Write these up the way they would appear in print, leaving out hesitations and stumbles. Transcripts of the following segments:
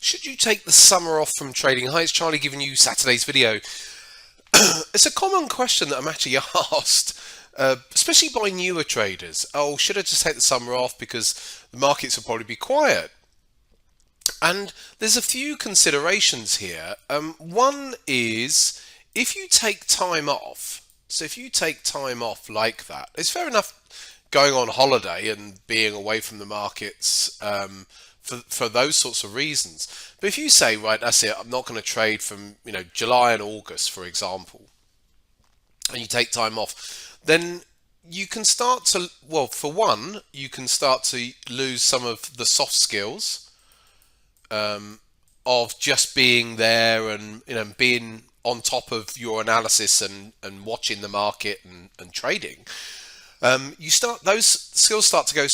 Should you take the summer off from trading? Hi, it's Charlie giving you Saturday's video. It's a common question that I'm actually asked, especially by newer traders. Oh, should I just take the summer off because the markets will probably be quiet? And there's a few considerations here. One is if you take time off, so if you take time off like that, it's fair enough going on holiday and being away from the markets for those sorts of reasons. But if you say, right, that's it, I'm not going to trade from July and August, for example, and you take time off, then you can start to, well, for one, you can start to lose some of the soft skills of just being there and being on top of your analysis and watching the market and trading. You start those skills start to go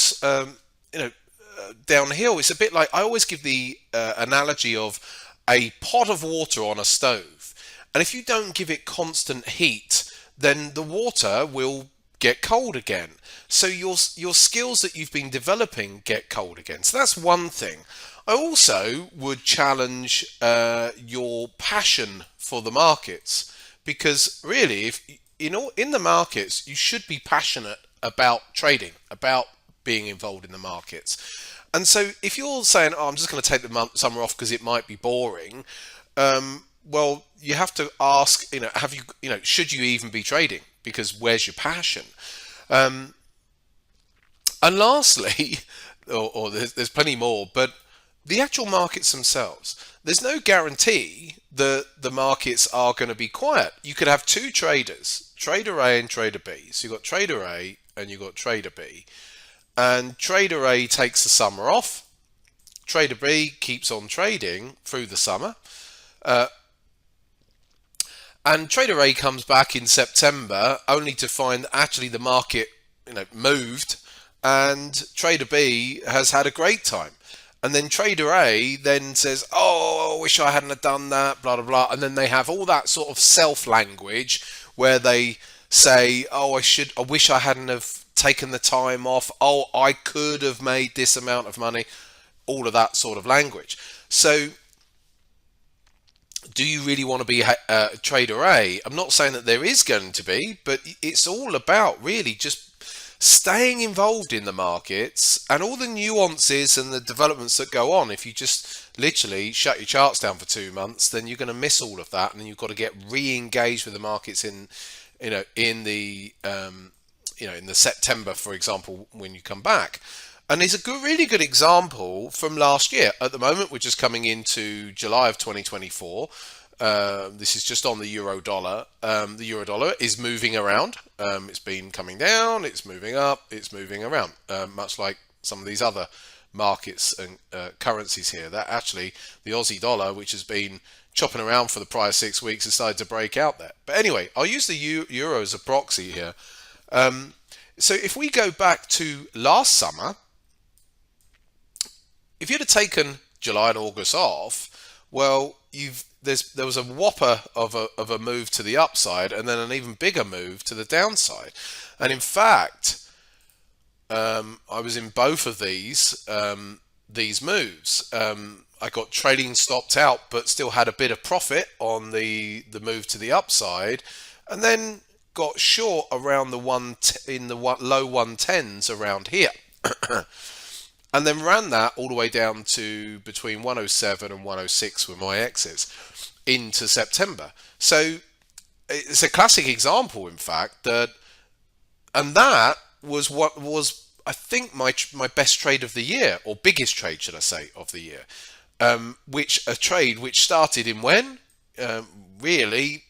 downhill. It's a bit like I always give the analogy of a pot of water on a stove, and if you don't give it constant heat, then the water will get cold again. So your skills that you've been developing get cold again. So that's one thing. I also would challenge your passion for the markets, because really, if in the markets, you should be passionate about trading, about being involved in the markets. And so if you're saying, oh, I'm just going to take the summer off because it might be boring, well, you have to ask, have you, should you even be trading? Because where's your passion? And lastly, or there's plenty more, but the actual markets themselves, there's no guarantee that the markets are going to be quiet. You could have two traders, Trader A and Trader B. So you've got Trader A and you've got Trader B. And Trader A takes the summer off. Trader B keeps on trading through the summer. And Trader A comes back in September only to find that actually the market moved, and Trader B has had a great time. And then Trader A then says, oh, I wish I hadn't have done that, blah, blah, blah. And then they have all that sort of self-language where they say, oh, I wish I hadn't have taken the time off. Oh, I could have made this amount of money. All of that sort of language. So do you really want to be Trader A? I'm not saying that there is going to be, but it's all about really just staying involved in the markets and all the nuances and the developments that go on. If you just literally shut your charts down for 2 months, then you're going to miss all of that, and then you've got to get re-engaged with the markets in the September, for example, when you come back. And there's a really good example from last year. At the moment, we're just coming into July of 2024. This is just on the euro dollar. The euro dollar is moving around. It's been coming down, it's moving up, it's moving around, much like some of these other markets and currencies here. That actually, the Aussie dollar, which has been chopping around for the prior 6 weeks, decided to break out there. But anyway, I'll use the euro as a proxy here. So if we go back to last summer, if you'd have taken July and August off, well, there was a whopper of a move to the upside, and then an even bigger move to the downside. And in fact, I was in both of these moves. I got trading stopped out, but still had a bit of profit on the move to the upside, and then got short around the low 110s around here. And then ran that all the way down to between 107 and 106 with my exits into September. So it's a classic example, in fact, and that was what was, I think, my best trade of the year, or biggest trade, should I say, of the year. A trade which started in when? Really,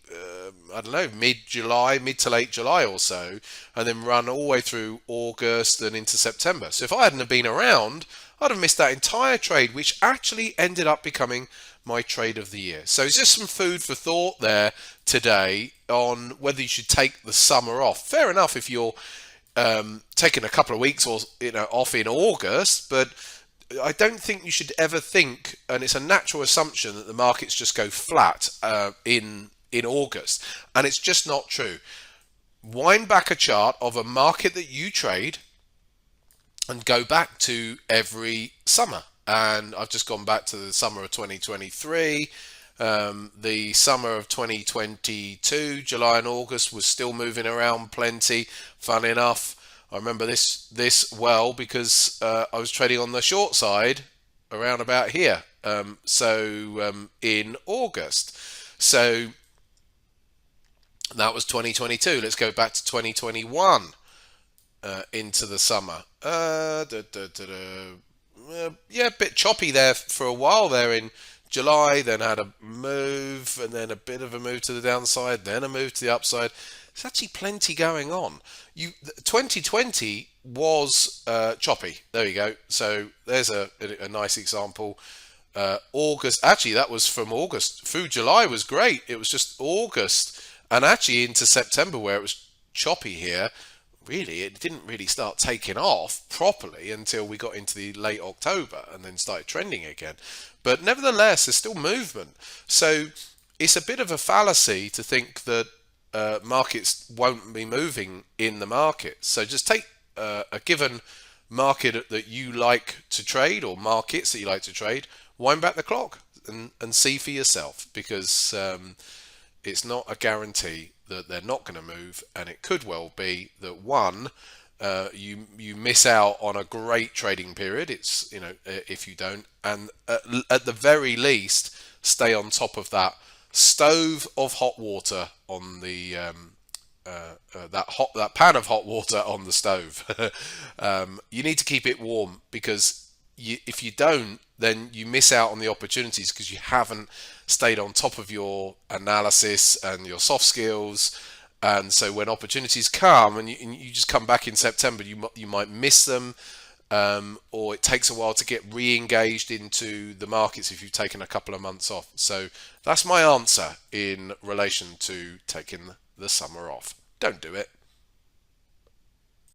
I don't know, mid to late July or so, and then run all the way through August and into September. So if I hadn't have been around, I'd have missed that entire trade, which actually ended up becoming my trade of the year. So it's just some food for thought there today on whether you should take the summer off. Fair enough if you're taking a couple of weeks or off in August, but I don't think you should ever think, and it's a natural assumption, that the markets just go flat in August, and it's just not true. Wind back a chart of a market that you trade and go back to every summer and I've just gone back to the summer of 2023. The summer of 2022, July and August, was still moving around plenty. Fun enough, I remember this well because I was trading on the short side around about here. In August, so that was 2022. Let's go back to 2021 into the summer. Yeah, a bit choppy there for a while there in July, then had a move, and then a bit of a move to the downside, then a move to the upside. There's actually plenty going on. 2020 was choppy. There you go. So there's a nice example. August, actually, that was from August through July was great. It was just August and actually into September where it was choppy here. Really, it didn't really start taking off properly until we got into the late October and then started trending again. But nevertheless, there's still movement. So it's a bit of a fallacy to think that markets won't be moving in the market. So just take a given market that you like to trade or markets that you like to trade, wind back the clock and see for yourself, because it's not a guarantee that they're not going to move, and it could well be that one, you miss out on a great trading period. It's if you don't, and at the very least, stay on top of that stove of hot water on the that pan of hot water on the stove. You need to keep it warm, because if you don't, then you miss out on the opportunities because you haven't stayed on top of your analysis and your soft skills. And so when opportunities come and you just come back in September, you might miss them, or it takes a while to get re-engaged into the markets if you've taken a couple of months off. So that's my answer in relation to taking the summer off. Don't do it.